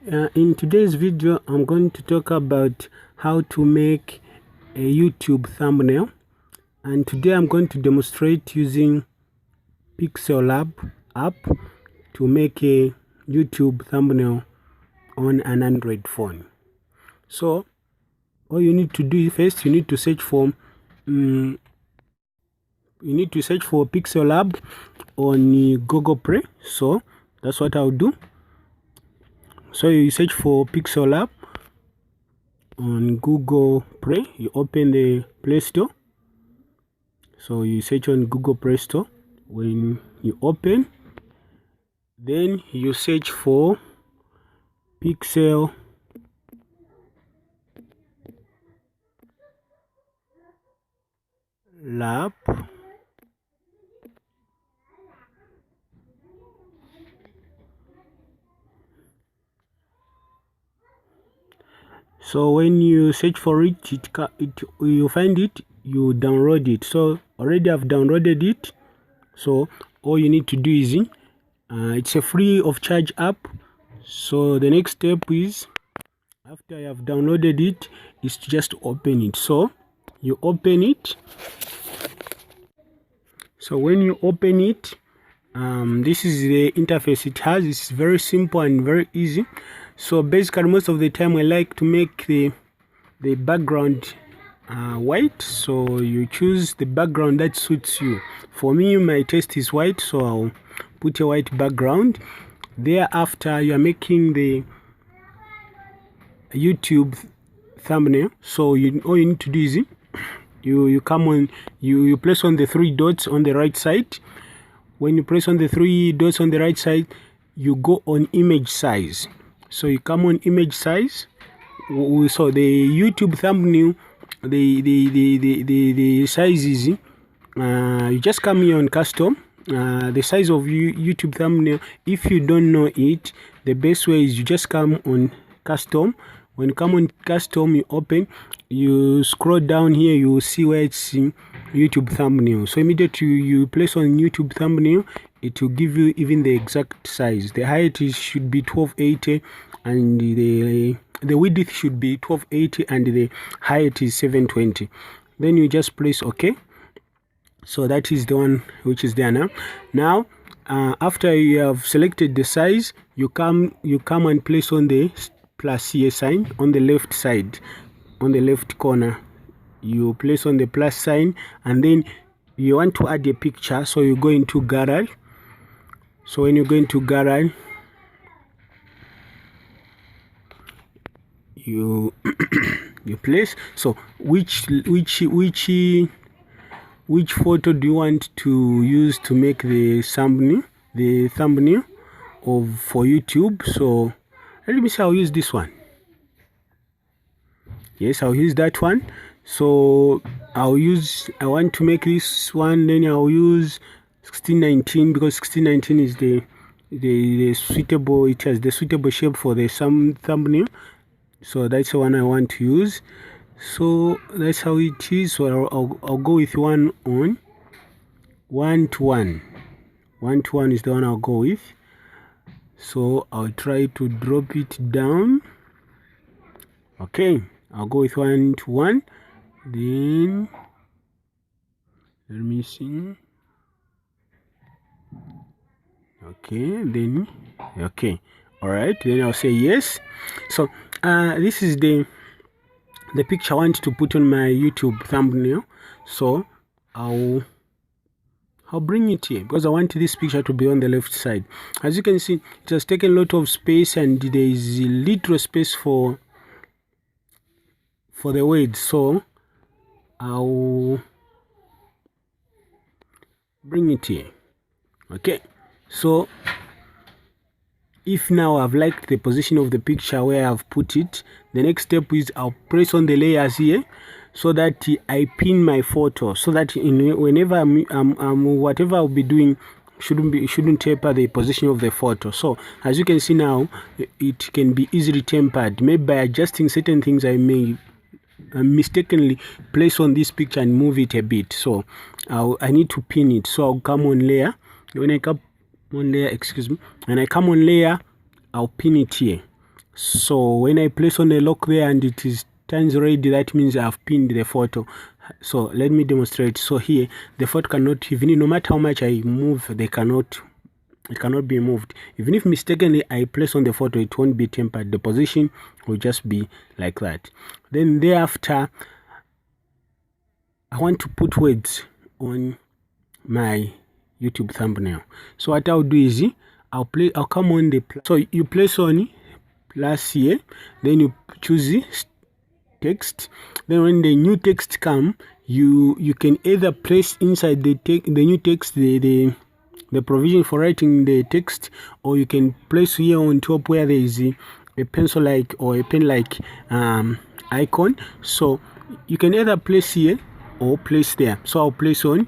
In today's video, I'm going to talk about how to make a YouTube thumbnail, and today I'm going to demonstrate using Pixellab app to make a YouTube thumbnail on an Android phone. So all you need to do first, you need to search for Pixellab on Google Play. So that's what I'll do. So you search for Pixellab on Google Play. You open the Play Store. So you search on Google Play Store. When you open, then you search for Pixellab. So when you search for it, you find it, you download it. So already I've downloaded it. So all you need to do is it's a free of charge app. So the next step is, after you have downloaded it, is to just open it. So you open it. So when you open it, this is the interface it has. It's very simple and very easy. So basically, most of the time I like to make the background white. So you choose the background that suits you. For me, my taste is white, so I'll put a white background. Thereafter, you are making the YouTube thumbnail. So all you need to do is you come on, you press on the three dots on the right side. When you press on the three dots on the right side, you go on image size. So you come on image size. So the YouTube thumbnail, the size is you just come here on custom. The size of YouTube thumbnail, if you don't know it, the best way is you just come on custom. When you come on custom, you open, you scroll down here, you will see where it's in YouTube thumbnail. So immediately you place on YouTube thumbnail, it will give you even the exact size. The height should be 1280, and the width should be 1280, and the height is 720. Then you just press OK. So that is the one which is there now. After you have selected the size, you come and place on the plus here sign on the left side, on the left corner. You place on the plus sign, and then you want to add a picture. So you go into gallery. So when you go into gallery, you you place. So which photo do you want to use to make the thumbnail for YouTube? So let me say I'll use this one. Yes, I'll use that one. So I want to make this one, then I'll use 1619, because 1619 is the suitable, it has the suitable shape for the thumbnail. So that's the one I want to use. So that's how it is. So I'll go with 1 to 1. 1 to 1 is the one I'll go with. So I'll try to drop it down. Okay, I'll go with 1 to 1. Then let me see. Okay, then okay, all right, then I'll say yes. So this is the picture I want to put on my YouTube thumbnail. So I'll bring it here, because I want this picture to be on the left side. As you can see, it has taken a lot of space, and there is little space for the words. So I'll bring it here. Okay, so if now I've liked the position of the picture where I've put it, the next step is I'll press on the layers here, so that I pin my photo, so that whenever whatever I'll be doing shouldn't taper the position of the photo. So as you can see now, it can be easily tempered. Maybe by adjusting certain things, I may mistakenly place on this picture and move it a bit. So I need to pin it. So I'll come on layer. When I come on layer, when I come on layer, I'll pin it here. So when I place on the lock there and it is turns red, that means I've pinned the photo. So let me demonstrate. So here the photo cannot, even no matter how much I move, it cannot be moved. Even if mistakenly I place on the photo, it won't be tempered. The position will just be like that. Then thereafter, I want to put words on my YouTube thumbnail. So what I'll do is I'll come on the so you place on plus here, then you choose text. Then when the new text come, you can either place inside the new text the provision for writing the text, or you can place here on top where there is a pencil like or a pen like icon. So you can either place here or place there. So I'll place on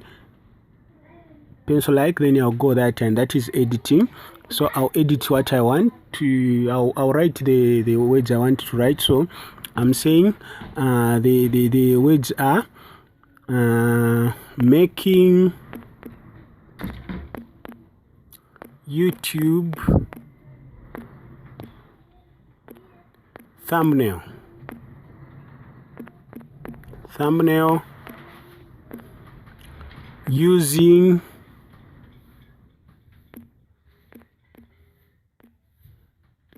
pencil like, then I'll go that, and that is editing. So I'll edit what I want to, I'll write the words I want to write. So I'm saying the words are making YouTube thumbnail using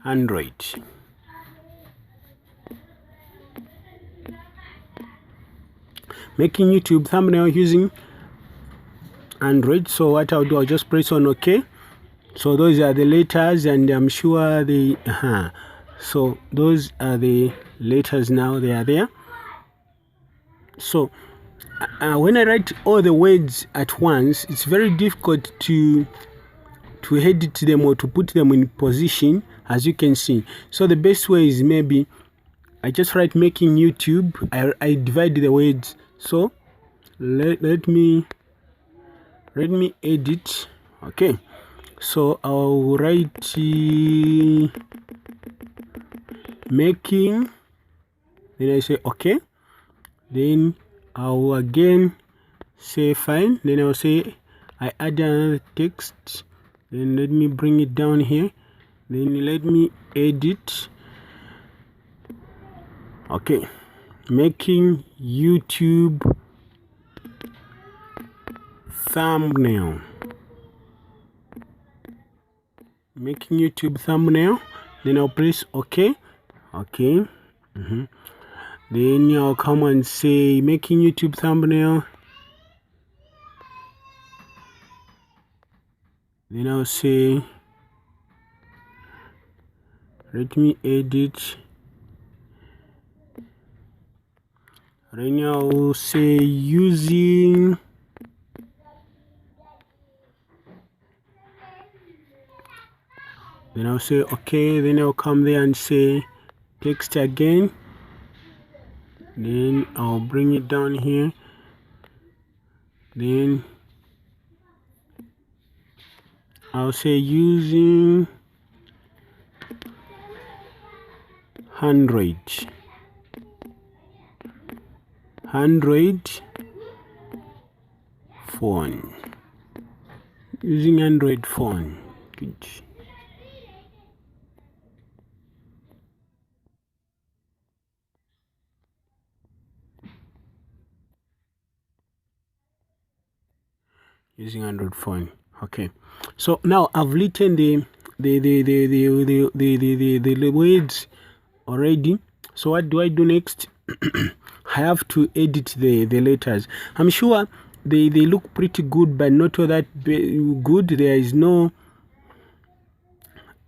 Android. Making YouTube thumbnail using Android. So what I'll do, I'll just press on OK. So those are the letters, and I'm sure they so those are the letters now, they are there. So when I write all the words at once, it's very difficult to edit them or to put them in position, as you can see. So the best way is maybe I just write making YouTube, I divide the words. So let me edit. Okay, so I'll write making, then I say okay, then I'll again say fine, then I'll say I add another text, then let me bring it down here, then let me edit. Okay, making YouTube thumbnail, making YouTube thumbnail, then I'll press OK. Okay, then I'll come and say making YouTube thumbnail, then I'll say let me edit, then I'll say using then I'll say okay, then I'll come there and say text again, then I'll bring it down here, then I'll say using Android phone, using Android phone. Good. Using Android phone. Okay, so now I've written the words already. So what do I do next? I have to edit the letters. I'm sure they look pretty good, but not all that good. There is no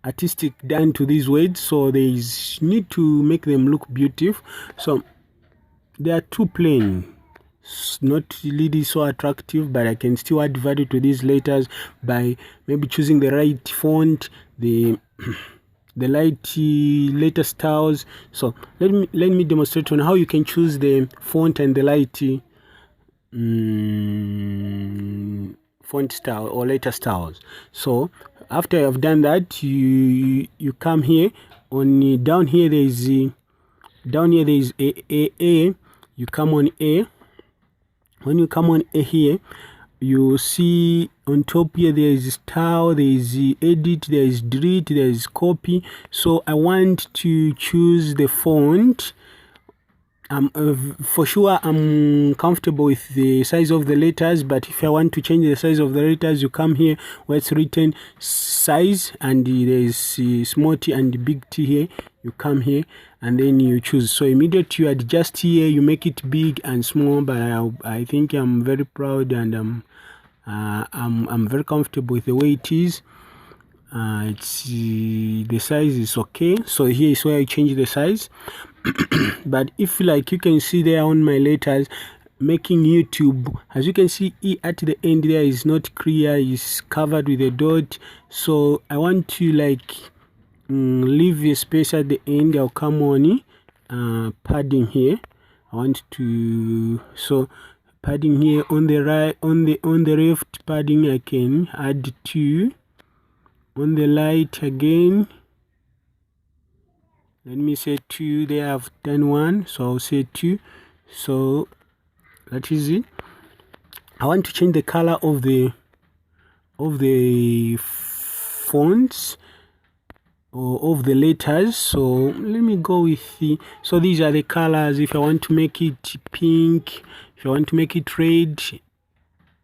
artistic done to these words, so there is need to make them look beautiful. So they are too plain, not really so attractive, but I can still add value to these letters by maybe choosing the right font, the light letter styles. So let me demonstrate on how you can choose the font and the light font style or letter styles. So after I've done that, you come here on down here there is a. You come on A. When you come on A here, you see on top here there is style, there is edit, there is delete, there is copy. So I want to choose the font. For sure I'm comfortable with the size of the letters, but if I want to change the size of the letters, you come here where it's written size and there is small t and big T here. You come here and then you choose. So immediately you adjust here, you make it big and small. But I think I'm very proud and I'm very comfortable with the way it is. It's the size is okay. So here is where I change the size. But if like you can see there on my letters, making YouTube, as you can see E at the end there is not clear, is covered with a dot. So I want to like leave a space at the end. I'll come on padding here. I want to, so padding here on the right, on the left padding I can add 2. On the light again, let me say 2. There I've done 1, so I'll say 2. So that is it. I want to change the color of the fonts or of the letters. So let me go with the, so these are the colors. If I want to make it pink, if I want to make it red,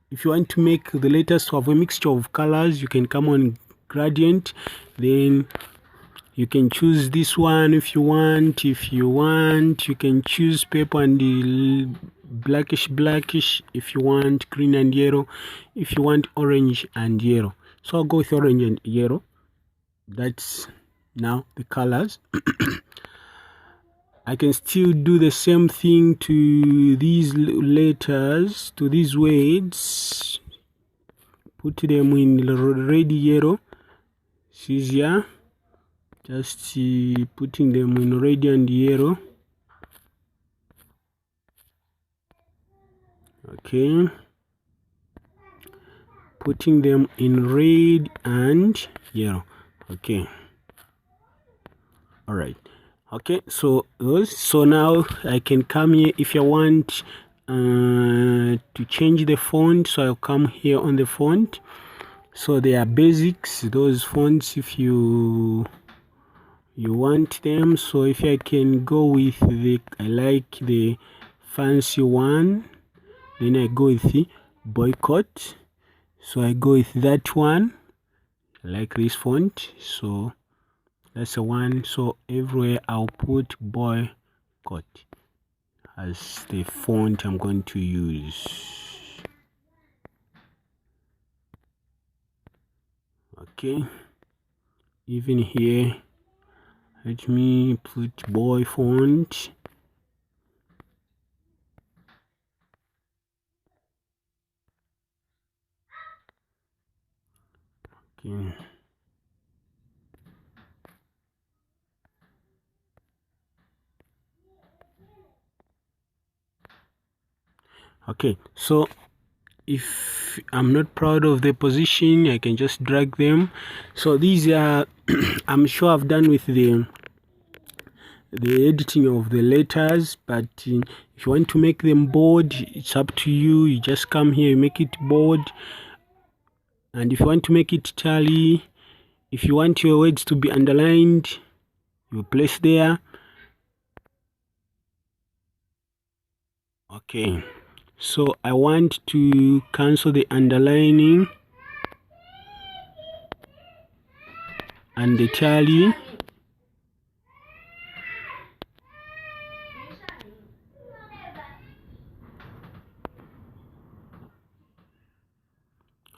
if you want to make the letters to have a mixture of colors, you can come on gradient, then you can choose this one if you want. If you want, you can choose purple and blackish if you want, green and yellow if you want, orange and yellow. So I'll go with orange and yellow. That's now the colors. I can still do the same thing to these letters, to these words, put them in red, yellow. It's easier. Just putting them in red and yellow. Okay. Putting them in red and yellow. Okay. All right. Okay. So now I can come here if I want to change the font. So I'll come here on the font. So they are basics, those fonts, if you want them. So if I can go with the, I like the fancy one, then I go with the boycott. So I go with that one. I like this font, so that's the one. So everywhere I'll put boycott as the font I'm going to use. Okay, even here let me put boy font. Okay. Okay, so if I'm not proud of the position, I can just drag them. So these are I'm sure I've done with the editing of the letters, but if you want to make them bold, it's up to you. You just come here, you make it bold. And if you want to make it tally, if you want your words to be underlined, you place there. Okay, so I want to cancel the underlining and the tally.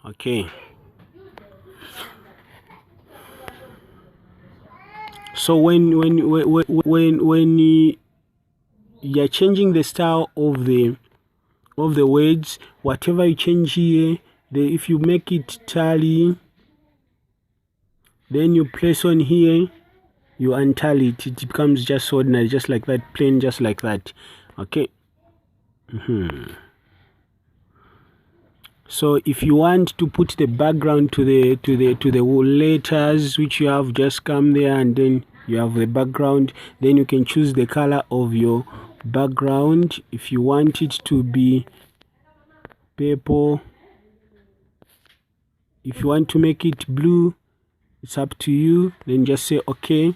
Okay, so when you're changing the style of the words, whatever you change here, if you make it tally, then you place on here, you untally it, it becomes just ordinary, just like that, plain, just like that. Okay. So if you want to put the background to the letters which you have, just come there and then you have the background. Then you can choose the color of your background. If you want it to be purple, If you want to make it blue, it's up to you. Then just say okay.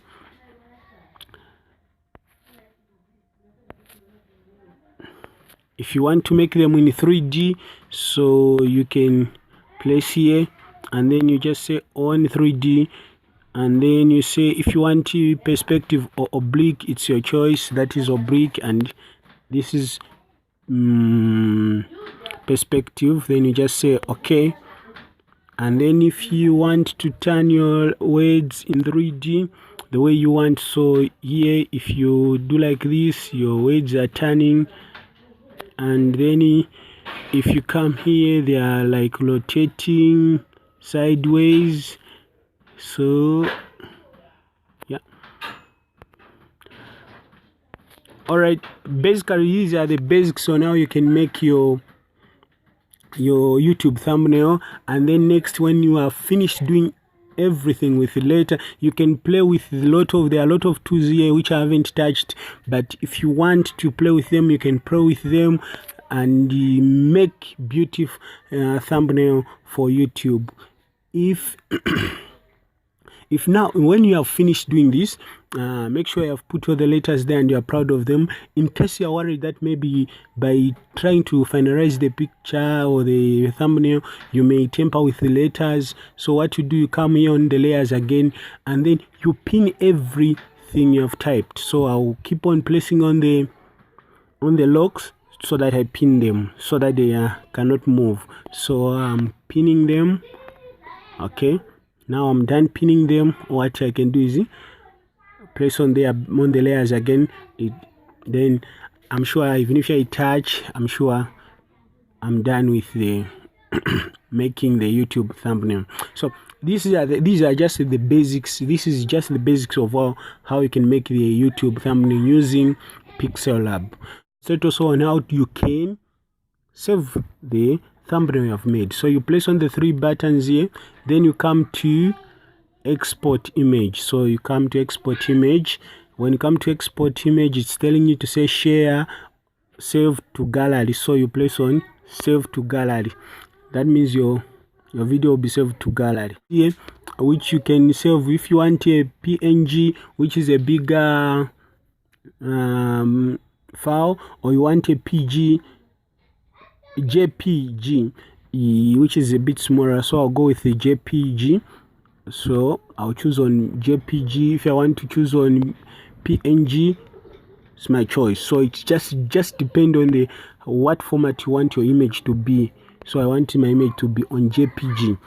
If you want to make them in 3D, so you can place here, and then you just say on 3D, and then you say if you want perspective or oblique, it's your choice. That is oblique, and this is perspective. Then you just say okay. And then if you want to turn your words in 3D the way you want, so here if you do like this, your words are turning, and then if you come here, they are like rotating sideways. So yeah, all right, basically these are the basics. So now you can make your YouTube thumbnail, and then next, when you are finished doing everything with it later, you can play with there are a lot of tools here which I haven't touched, but if you want to play with them, you can play with them and make beautiful thumbnail for YouTube. If now, when you have finished doing this, make sure you have put all the letters there and you are proud of them. In case you are worried that maybe by trying to finalize the picture or the thumbnail, you may tamper with the letters. So what you do, you come here on the layers again, and then you pin everything you have typed. So I'll keep on placing on the locks so that I pin them so that they cannot move. So I'm pinning them. Okay. Now I'm done pinning them. What I can do is place on the layers again. Then I'm sure even if I touch, I'm sure I'm done with the making the YouTube thumbnail. So these are just the basics. This is just the basics of how you can make the YouTube thumbnail using Pixel Lab. So also on how you can save the thumbnail you have made. So you place on the 3 buttons here, then you come to export image. So you come to export image. When you come to export image, it's telling you to say share, save to gallery. So you place on save to gallery. That means your video will be saved to gallery here, which you can save if you want a PNG, which is a bigger file, or you want a JPG, which is a bit smaller. So I'll go with the JPG. So I'll choose on JPG. If I want to choose on PNG, it's my choice. So it's just depend on the what format you want your image to be. So I want my image to be on JPG.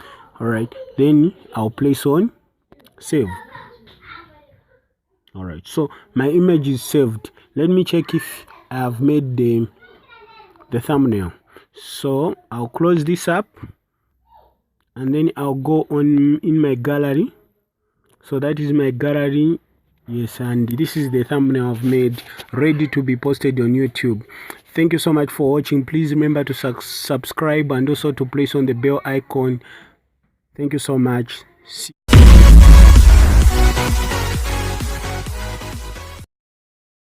All right, then I'll place on save. All right, so my image is saved. Let me check if I have made the thumbnail. So I'll close this up, and then I'll go on in my gallery. So that is my gallery. Yes, and this is the thumbnail I've made, ready to be posted on YouTube. Thank you so much for watching. Please remember to subscribe and also to place on the bell icon. Thank you so much.